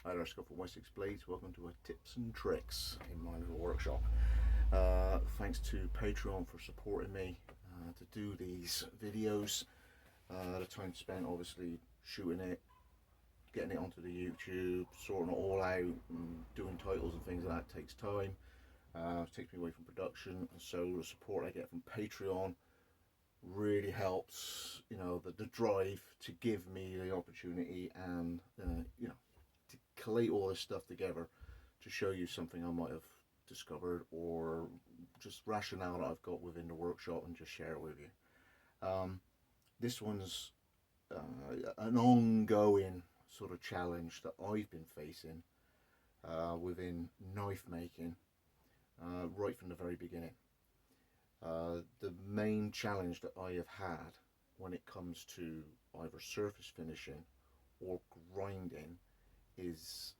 Hi there, Scott from Wessex Blades. Welcome to our tips and tricks in my little workshop. Thanks to Patreon for supporting me to do these videos. The time spent obviously shooting it, getting it onto the YouTube, sorting it all out, and doing titles and things like that takes time. It takes me away from production, and so the support I get from Patreon really helps, the drive to give me the opportunity and, to collate all this stuff together to show you something I might have discovered or just rationale that I've got within the workshop and just share it with you. This one's an ongoing sort of challenge that I've been facing within knife making right from the very beginning. The main challenge that I have had when it comes to either surface finishing or grinding is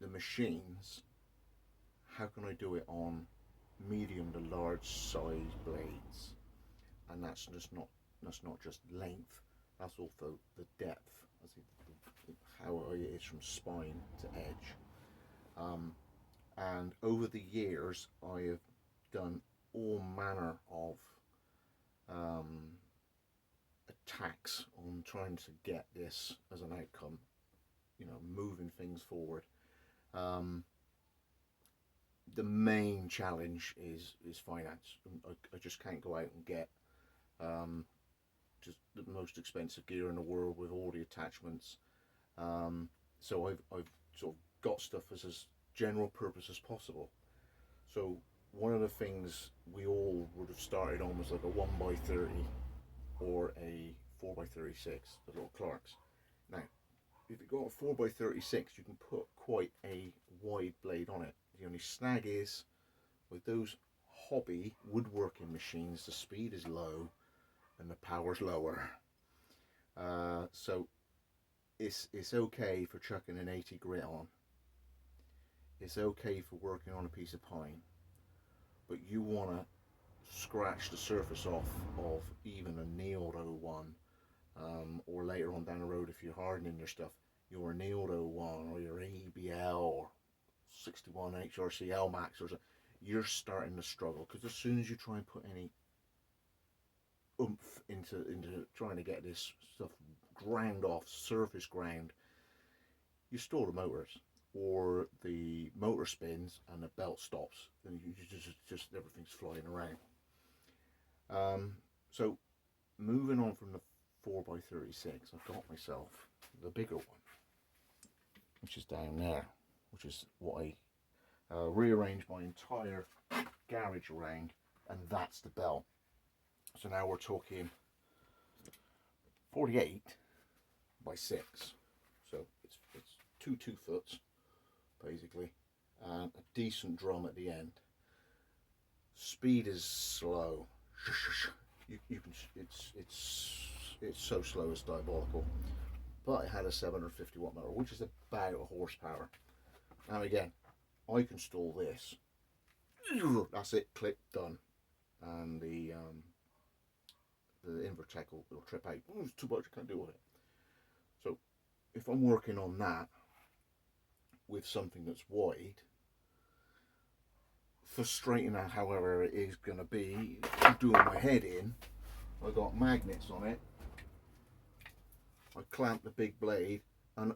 the machines. How can I do it on medium to large size blades? And that's not just length, that's also the depth, how it is from spine to edge. And over the years I have done all manner of attacks on trying to get this as an outcome, moving things forward. The main challenge is finance. I just can't go out and get just the most expensive gear in the world with all the attachments. So I've sort of got stuff as general purpose as possible. So one of the things we all would have started on was like a 1x30 or a 4x36, the little Clarks. Now, if you've got a 4x36, you can put quite a wide blade on it. The only snag is, with those hobby woodworking machines, the speed is low and the power's lower. So it's okay for chucking an 80 grit on. It's okay for working on a piece of pine. But you want to scratch the surface off of even a nailed 01, or later on down the road, if you're hardening your stuff, your nailed 01 or your ABL or 61 HRCL Max, or so, you're starting to struggle, because as soon as you try and put any oomph into trying to get this stuff ground off, surface ground, you stall the motors, or the motor spins and the belt stops, and you just everything's flying around. So moving on from the 4x36, I've got myself the bigger one, which is down there, which is what I rearranged my entire garage around, and that's the bell. So now we're talking 48 by 6, so it's two 2-foots basically, and a decent drum at the end. Speed is slow. You can it's so slow, it's diabolical. But it had a 750 watt motor, which is about a horsepower. Now again, I can stall this. That's it, click, done, and the Invertech will trip out. It's too much, I can't deal with it. So if I'm working on that with something that's wide, frustrating however it is going to be, doing my head in, I got magnets on it. I clamp the big blade, and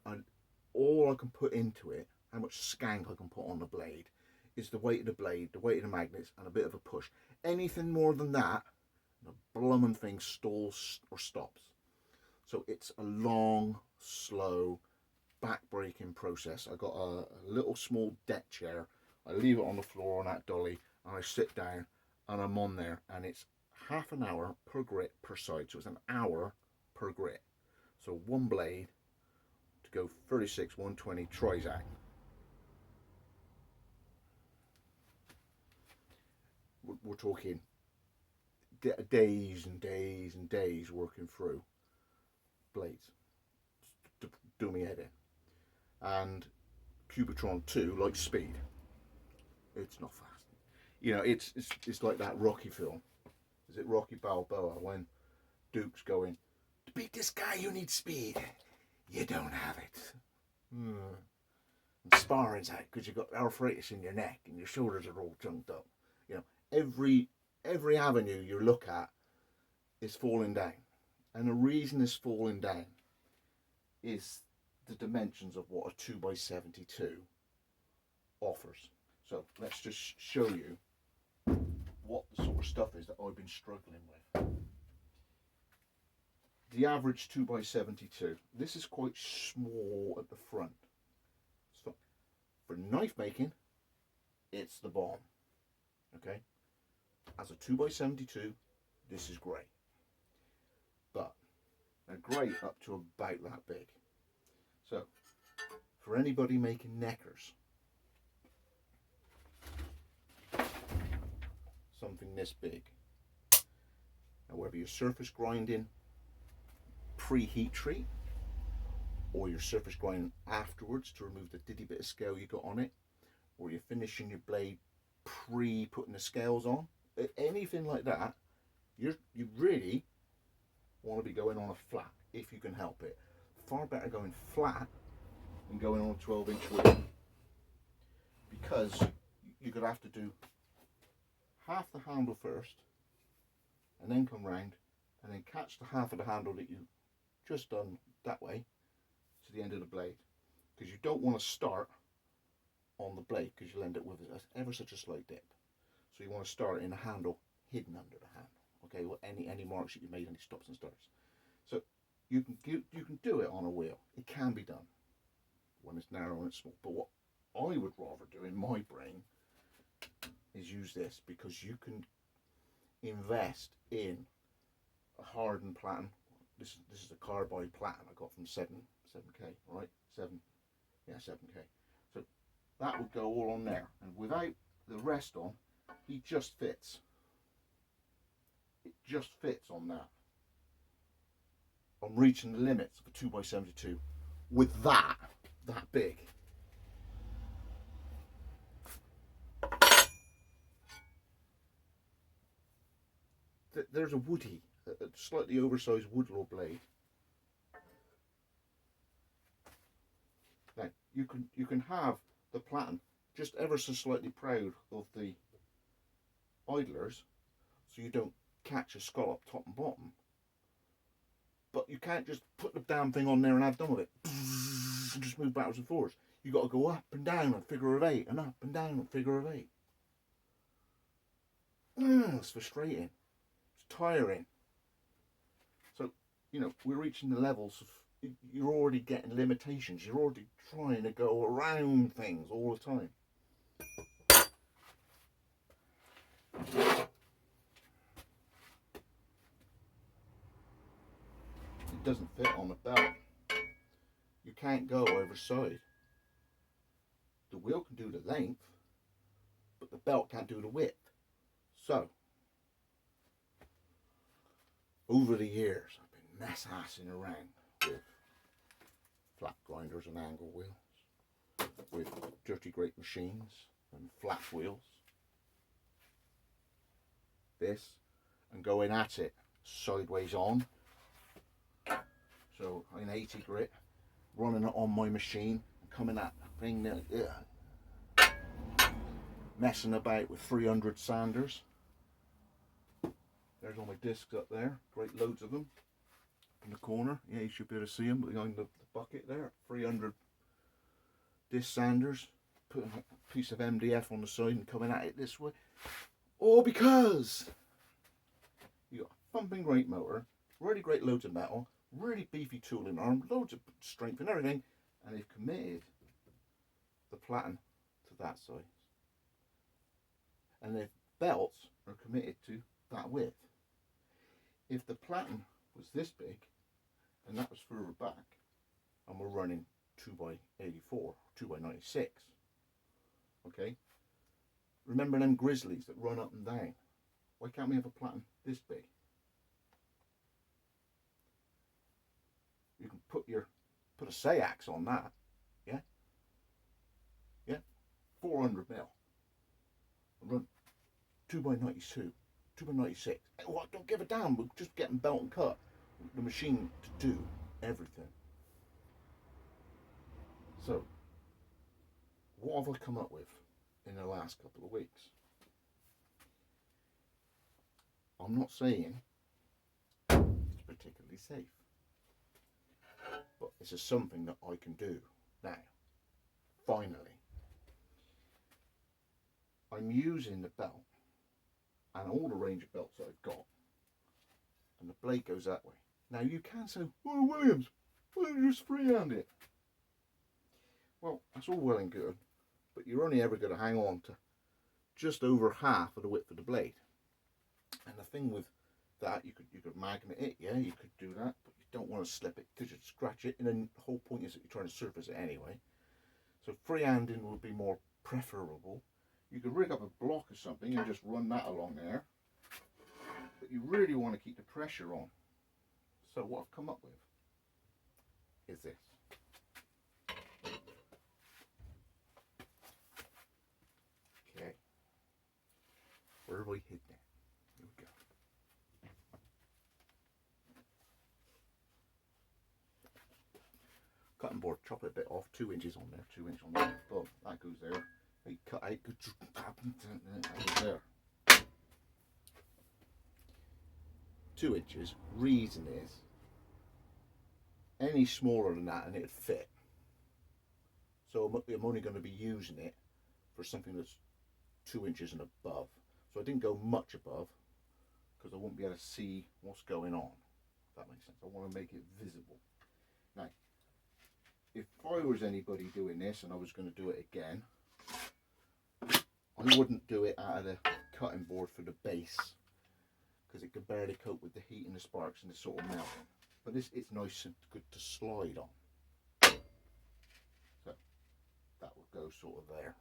all I can put into it, how much skank I can put on the blade, is the weight of the blade, the weight of the magnets, and a bit of a push. Anything more than that, the bloomin' thing stalls or stops. So it's a long, slow, back-breaking process. I got a little small deck chair. I leave it on the floor on that dolly, and I sit down, and I'm on there, and it's half an hour per grit per side, so it's an hour per grit. So one blade to go 36, 120 Trizac. We're talking days and days and days working through blades to do me head in. And Cubitron 2, like speed, it's not fast. It's like that Rocky film. Is it Rocky Balboa, when Duke's going, to beat this guy you need speed, you don't have it. and sparring's out because you've got arthritis in your neck and your shoulders are all junked up. You know, every avenue you look at is falling down, and the reason it's falling down is the dimensions of what a 2x72 offers. So let's just show you what the sort of stuff is that I've been struggling with. The average 2x72, this is quite small at the front. So for knife making, it's the bomb. Okay, as a 2x72, this is great, but they're great up to about that big. So for anybody making neckers, something this big, now whether you're surface grinding pre-heat treat or you're surface grinding afterwards to remove the ditty bit of scale you got on it, or you're finishing your blade pre-putting the scales on, anything like that, you really want to be going on a flat if you can help it. Far better going flat than going on a 12-inch wheel, because you're going to have to do half the handle first and then come round and then catch the half of the handle that you just done that way to the end of the blade, because you don't want to start on the blade because you'll end up with ever such a slight dip. So you want to start in a handle hidden under the handle. Okay, well, any marks that you made, any stops and starts. So you can do it on a wheel. It can be done when it's narrow and it's small. But what I would rather do in my brain is use this, because you can invest in a hardened platen. This is a carbide platen I got from 7K, right? 7K. So that would go all on there, and without the rest on, he just fits. It just fits on that. I'm reaching the limits of a 2x72 with that big. There's a woody, a slightly oversized Woodlaw blade. Now you can have the platen just ever so slightly proud of the idlers, so you don't catch a scallop top and bottom. But you can't just put the damn thing on there and have done with it and just move backwards and forwards. You got to go up and down on figure of 8 and up and down on figure of 8. It's frustrating. It's tiring. So, you know, we're reaching the levels of, you're already getting limitations. You're already trying to go around things all the time. It doesn't fit on the belt. You can't go over side. The wheel can do the length, but the belt can't do the width. So, over the years, I've been mess-assing around with flat grinders and angle wheels, with dirty great machines and flat wheels. This, and going at it sideways on. So in 80 grit, running it on my machine, coming at the thing there, messing about with 300 sanders. There's all my discs up there, great loads of them in the corner. Yeah, you should be able to see them behind the bucket there. 300 disc sanders, putting a piece of MDF on the side and coming at it this way. All because you got a thumping great motor, really great loads of metal, really beefy tooling arm, loads of strength and everything, and they've committed the platen to that size. And the belts are committed to that width. If the platen was this big and that was further back, and we're running 2x84, 2x96, okay? Remember them grizzlies that run up and down? Why can't we have a platen this big? You can put a Sayax on that, yeah? Yeah? 400 mil. Run 2x92, 2x96. What? Don't give a damn. We're just getting belt and cut. The machine to do everything. So, what have I come up with in the last couple of weeks? I'm not saying it's particularly safe, but this is something that I can do now. Finally, I'm using the belt and all the range of belts that I've got, and the blade goes that way. Now you can say, "Oh, Williams, why don't you just freehand it?" Well, that's all well and good, but you're only ever going to hang on to just over half of the width of the blade. And the thing with that, you could magnet it, yeah, you could do that, but you don't want to slip it because you'd scratch it, and then the whole point is that you're trying to surface it anyway. So freehanding would be more preferable. You could rig up a block or something and just run that along there, but you really want to keep the pressure on. So what I've come up with is this. Okay, where have we hidden it? Here we go. Cutting board, chop it a bit off, 2 inches on there, 2 inches on there. Boom, that goes there. You cut out, that goes there. 2 inches. Reason is, any smaller than that and it'd fit. So I'm only going to be using it for something that's 2 inches and above. So I didn't go much above because I won't be able to see what's going on. If that makes sense. I want to make it visible. Now, if I was anybody doing this and I was going to do it again, I wouldn't do it out of the cutting board for the base because it could barely cope with the heat and the sparks and the sort of melting. But it's nice and good to slide on. So that will go sort of there.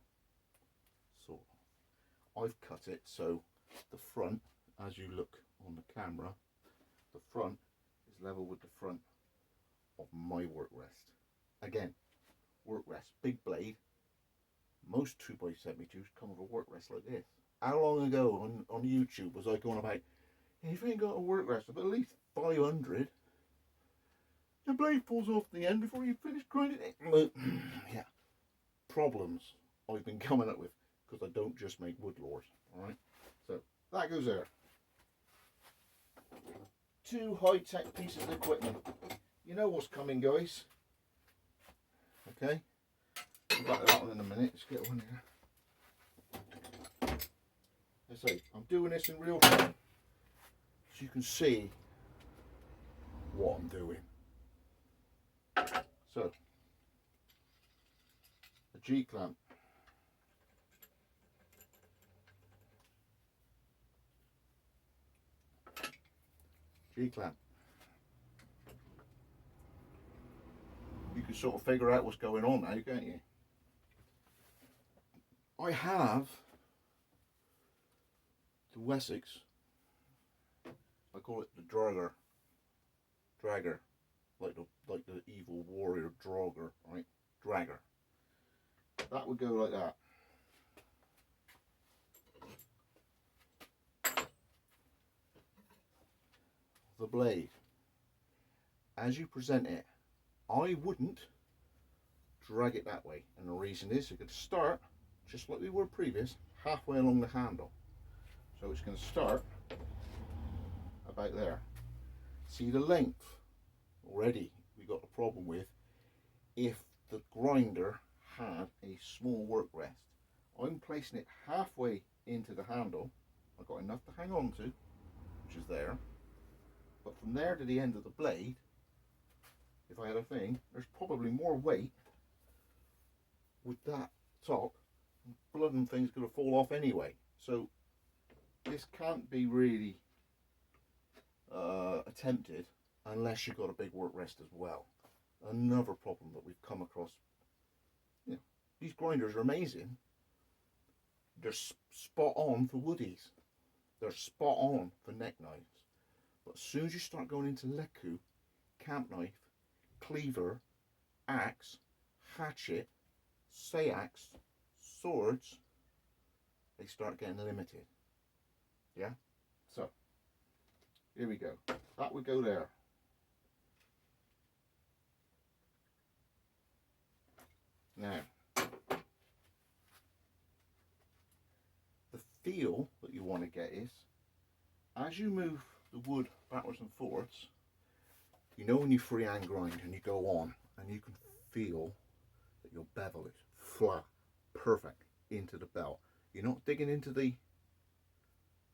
Sort of. I've cut it so the front, as you look on the camera, the front is level with the front of my work rest. Again, work rest, big blade. Most 2x72s come with a work rest like this. How long ago on YouTube was I going about, if you ain't got a work rest of at least 500, the blade falls off the end before you finish grinding it? Yeah, problems I've been coming up with because I don't just make wood lures. Alright, so that goes there. 2 high-tech pieces of equipment. You know what's coming, guys. Okay, we'll back to that one in a minute. Let's get one here. I say, I'm doing this in real time so you can see what I'm doing. So, a G-clamp. G-clamp. You can sort of figure out what's going on now, can't you? I have the Wessex, I call it the DRAUGR, like the evil warrior DRAUGR, right? DRAUGR. That would go like that. The blade, as you present it, I wouldn't drag it that way, and the reason is you're going to start just like we were previous, halfway along the handle. So it's going to start about there. See the length already we got a problem with if the grinder had a small work rest. I'm placing it halfway into the handle. I've got enough to hang on to, which is there, but from there to the end of the blade, if I had a thing, there's probably more weight with that top. Blood and things going to fall off anyway. So this can't be really attempted unless you've got a big work rest as well. Another problem that we've come across. You know, these grinders are amazing. They're spot on for woodies. They're spot on for neck knives. But as soon as you start going into leku, camp knife, cleaver, axe, hatchet, sayax, swords, they start getting limited. Yeah? So, here we go. That would go there. Now, feel that you want to get is, as you move the wood backwards and forwards, you know when you freehand grind and you go on and you can feel that your bevel is flat, perfect into the belt. You're not digging into the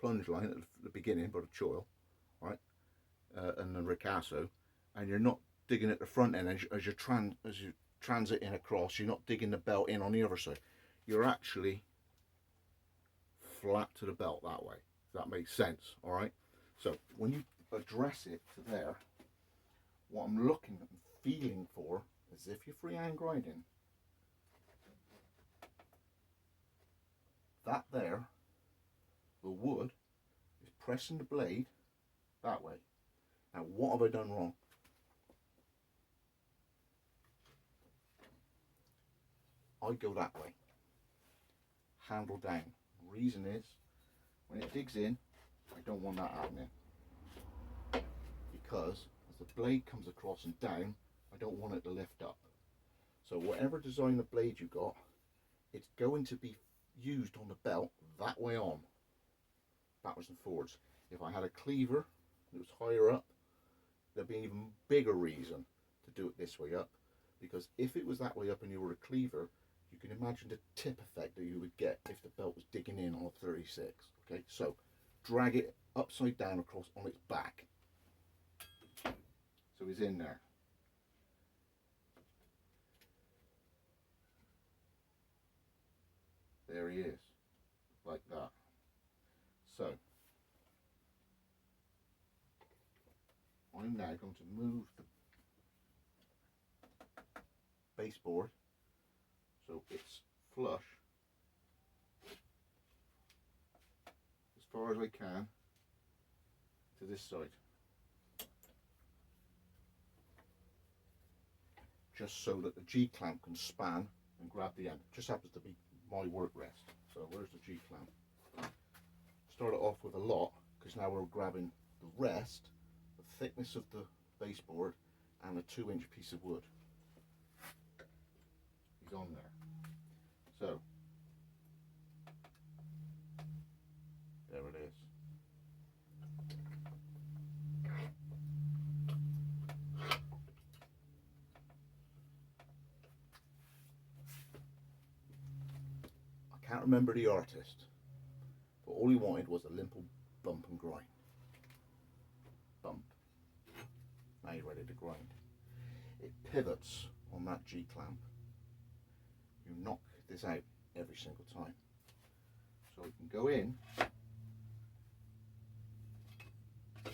plunge line at the beginning, but a choil, right, and the ricasso, and you're not digging at the front end as you transiting across. You're not digging the belt in on the other side. You're actually flat to the belt that way. If that makes sense, all right? So when you address it to there, what I'm looking and feeling for is if you're freehand grinding, that there, the wood is pressing the blade that way. Now what have I done wrong? I go that way, handle down. The reason is, when it digs in, I don't want that happening, because as the blade comes across and down, I don't want it to lift up. So whatever design of blade you got, it's going to be used on the belt that way on, backwards and forwards. If I had a cleaver that was higher up, there'd be an even bigger reason to do it this way up, because if it was that way up and you were a cleaver, you can imagine the tip effect that you would get if the belt was digging in on a 36. Okay, so drag it upside down across on its back. So he's in there. There he is, like that. So I'm now going to move the baseboard so it's flush as far as I can to this side, just so that the G-clamp can span and grab the end. Just happens to be my work rest. So where's the G-clamp? Start it off with a lot, because now we're grabbing the rest, the thickness of the baseboard, and a 2-inch piece of wood. He's on there. So there it is. I can't remember the artist, but all he wanted was a limple bump and grind. Bump. Now you're ready to grind. It pivots on that G-clamp. You knock this out every single time. So it can go in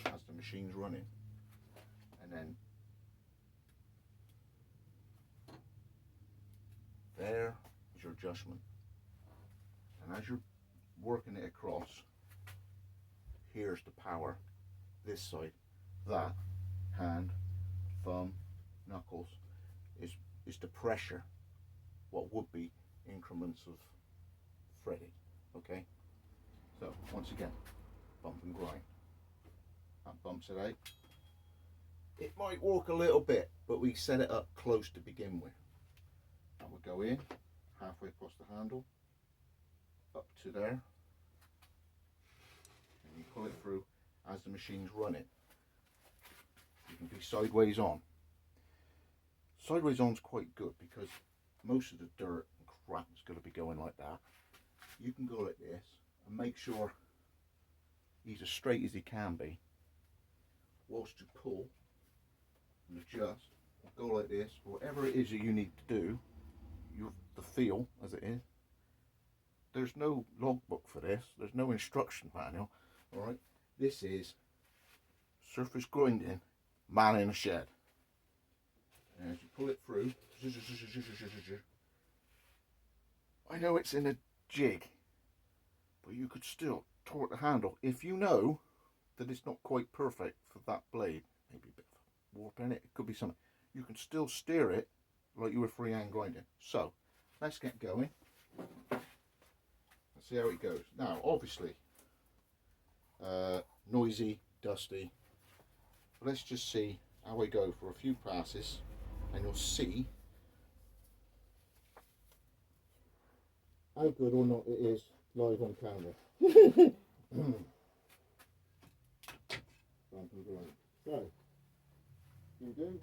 as the machine's running, and then there is your adjustment. And as you're working it across, here's the power. This side, that, hand, thumb, knuckles, is the pressure, what would be increments of threading. Okay? So once again, bump and grind. That bumps it out. It might walk a little bit, but we set it up close to begin with. And we'll go in halfway across the handle, up to there, and you pull it through as the machine's running. You can be sideways on. Sideways on's quite good because most of the dirt and crap is going to be going like that. You can go like this and make sure he's as straight as he can be, whilst you pull and adjust. Go like this, whatever it is that you need to do, the feel as it is. There's no logbook for this, there's no instruction manual. Alright, this is surface grinding, man in a shed. And as you pull it through, I know it's in a jig, but you could still torque the handle if you know that it's not quite perfect for that blade. Maybe a bit of warp in it, it could be something. You can still steer it like you were freehand grinding. So let's get going. Let's see how it goes. Now obviously noisy, dusty, but let's just see how I go for a few passes, and you'll see how good or not it is live on camera. So, you do.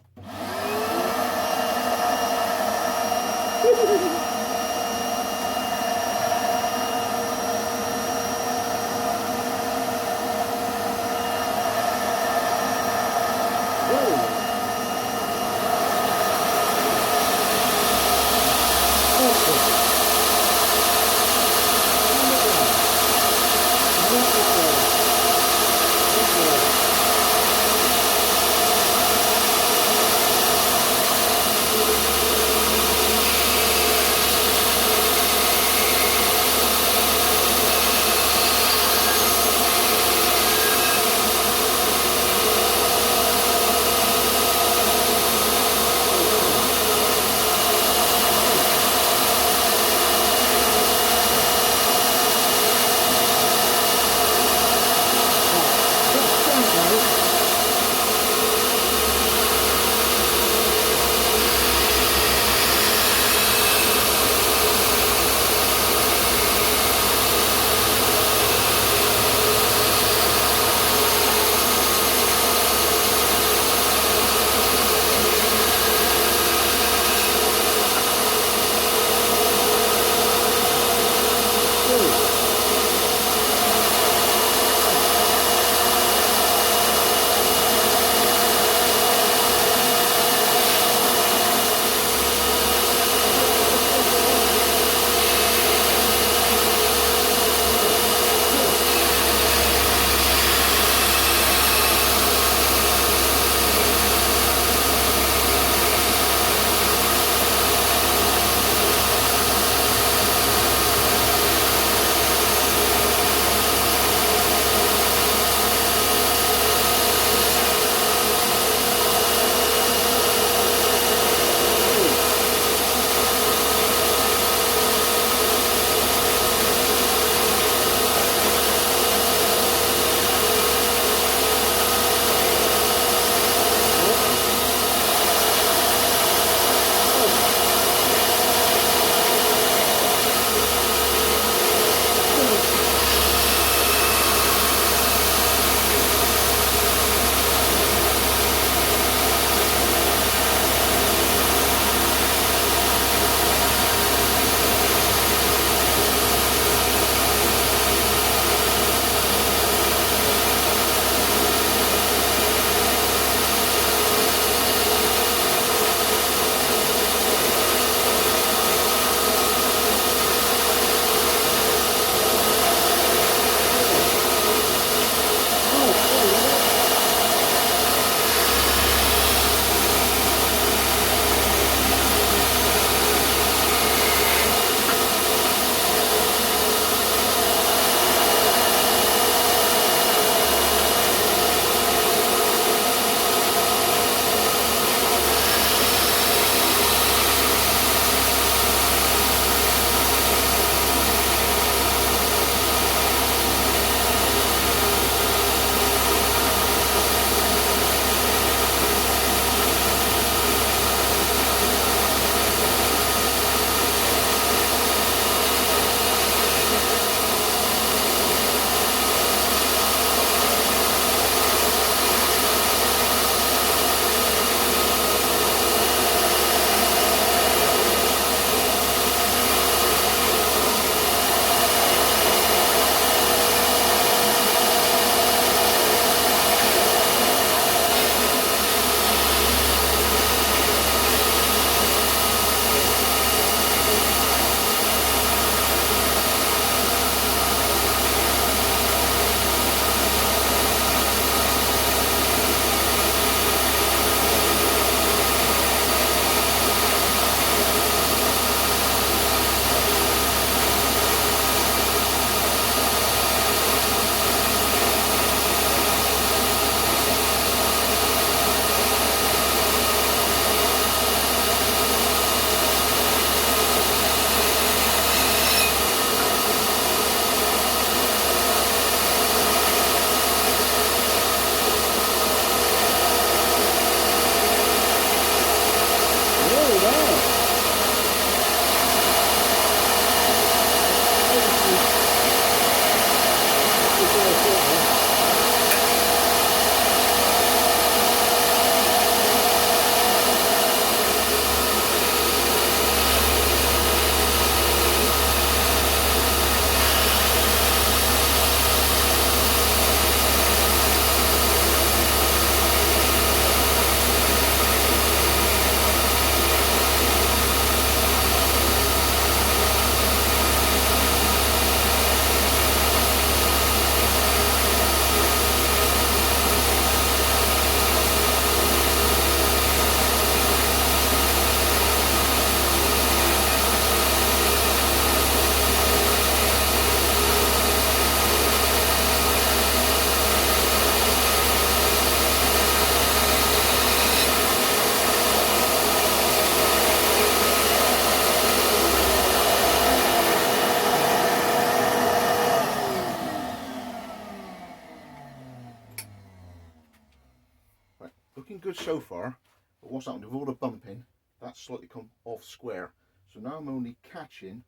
good so far, but what's happened with all the bumping, that's slightly come off square. So now I'm only catching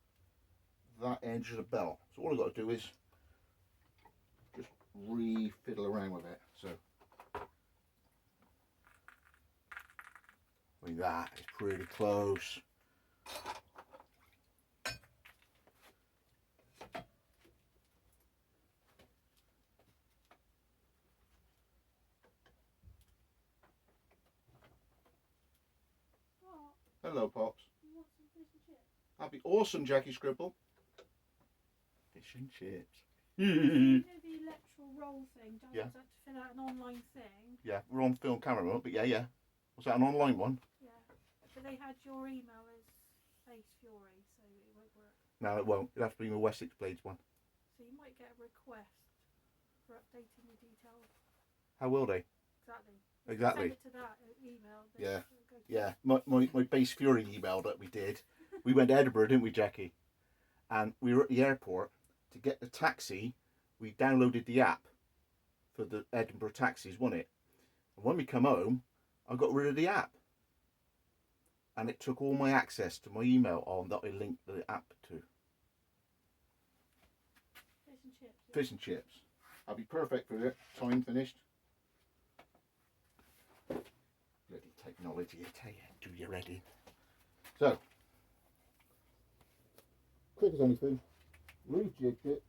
that edge of the belt. So all I've got to do is just re-fiddle around with it. So like that, it's pretty close. Hello, Pops. That'd be awesome, Jackie Scribble. Fish and chips. You know the electoral roll thing, don't you? Yeah. Have to fill out an online thing. Yeah, we're on film camera, won't we? But yeah. Was that an online one? Yeah. But they had your email as Space Fury, so it won't work. No, it won't. It'll have to be the Wessex Blades one. So you might get a request for updating your details. How will they? Exactly. Send it to that email. Yeah. Yeah. My Base Fury email that we did. We went to Edinburgh, didn't we, Jackie? And we were at the airport. To get the taxi, we downloaded the app for the Edinburgh taxis, wasn't it? And when we come home, I got rid of the app. And it took all my access to my email on that I linked the app to. Fish and chips. Yeah. Fish and chips. That'll be perfect for it. Time finished. Bloody technology, I tell you. Do you ready? So, quick as anything. Rejigged it.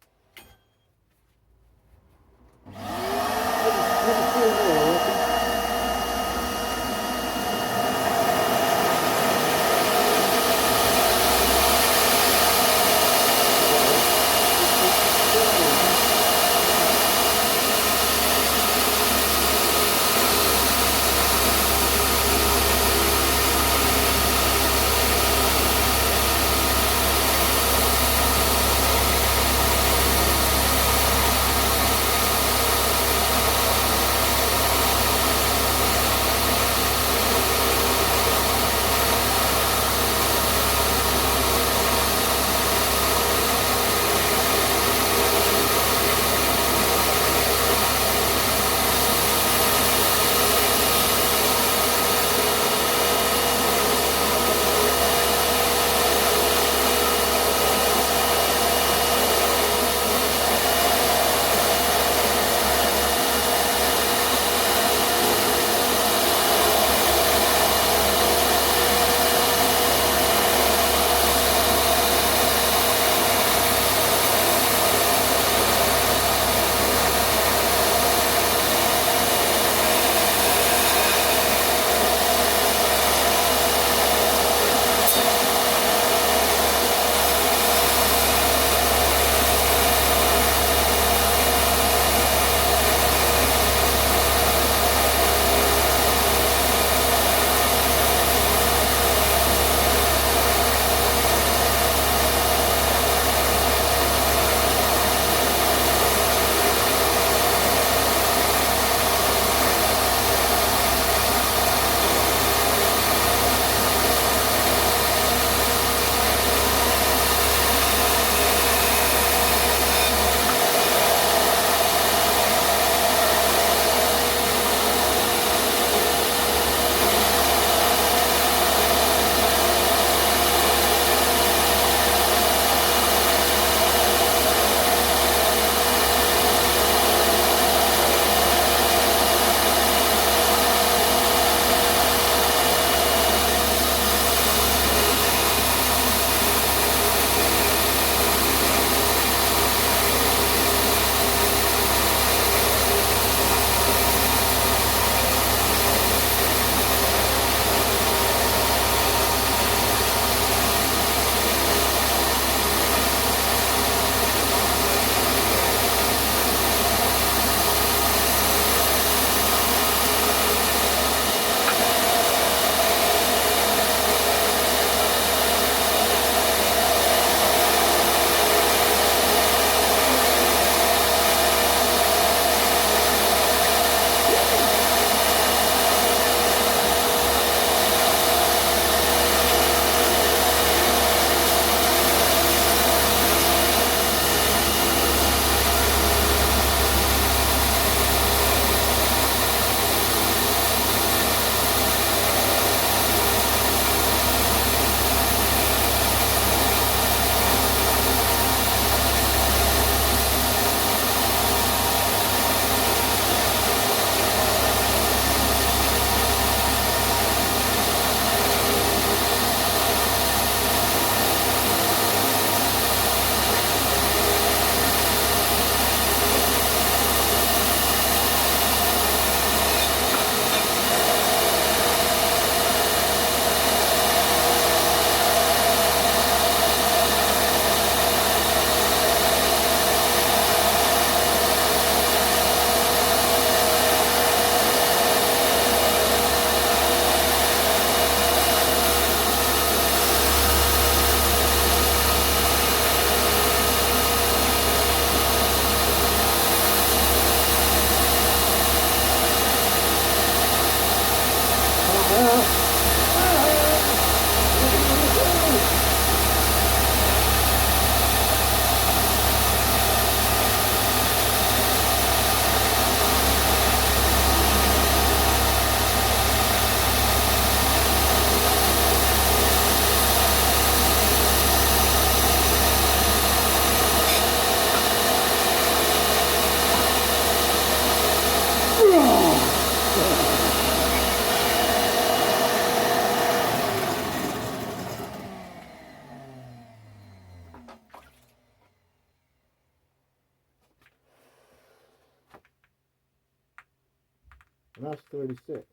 And that's 36.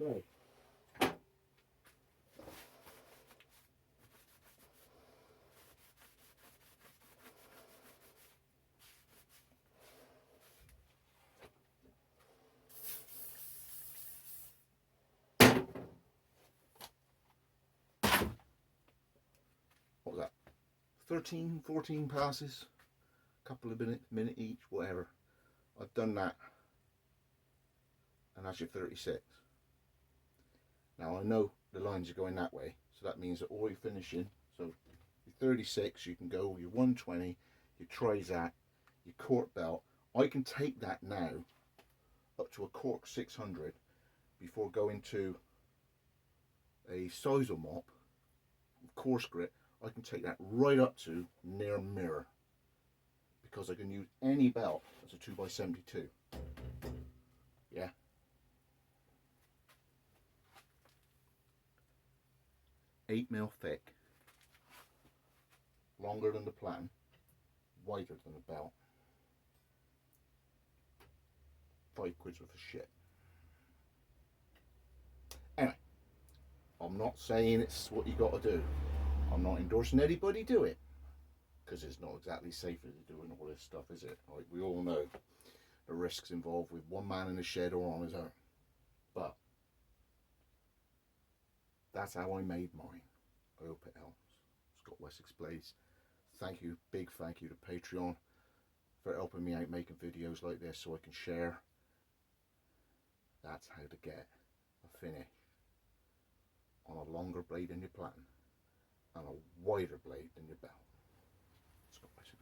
Okay. What was that? 13, 14 passes, a couple of minute each, whatever. I've done that, and that's your 36. Now I know the lines are going that way, so that means that all you're finishing, so your 36, you can go your 120, your trizac, your cork belt. I can take that now up to a cork 600 before going to a sisal mop, coarse grit. I can take that right up to near mirror, because I can use any belt as a 2x72. Yeah. $8mm thick, longer than the plan, wider than the belt. 5 quid's worth of shit. Anyway, I'm not saying it's what you got to do. I'm not endorsing anybody do it, because it's not exactly safe as doing all this stuff, is it? Like, we all know the risks involved with one man in a shed or on his own. But that's how I made mine. I hope it helps. Scott Wessex Blades. Thank you, big thank you to Patreon for helping me out making videos like this so I can share. That's how to get a finish on a longer blade than your plan and a wider blade than your belt. Scott Wessex.